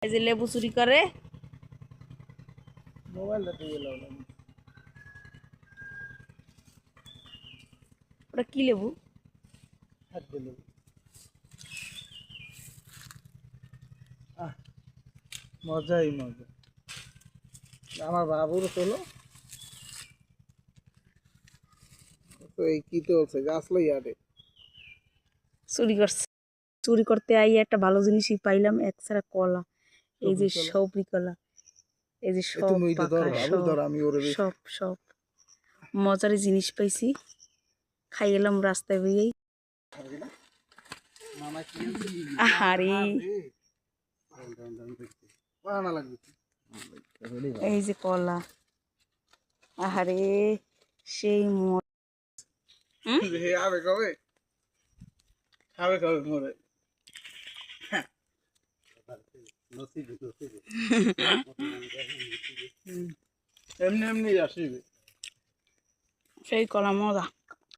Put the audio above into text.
এই যে লেবু চুরি করে মোবাইলটা দিয়ে এলো ওটা কি লেবু? হাত দিল মজাই মজা আমার বাবুর চলো তো এই কি তো হচ্ছে গাছ লইয়ারে চুরি করছে। চুরি করতে আই একটা ভালো জিনিসই পাইলাম, একছাড়া কলা। এই যে সবরি কলা, এই যে সব তুমি এটা পাকা, ধর বাবু ধর আমি ওরে সব সব মজার জিনিস পাইছি, খাই এলাম রাস্তায় বেরিয়েই। আহারে এই যে কলা, আহারে সেই আবে কবে খাবে কবে মরে এমনি এমনি আসিবে সেই কলা মজা।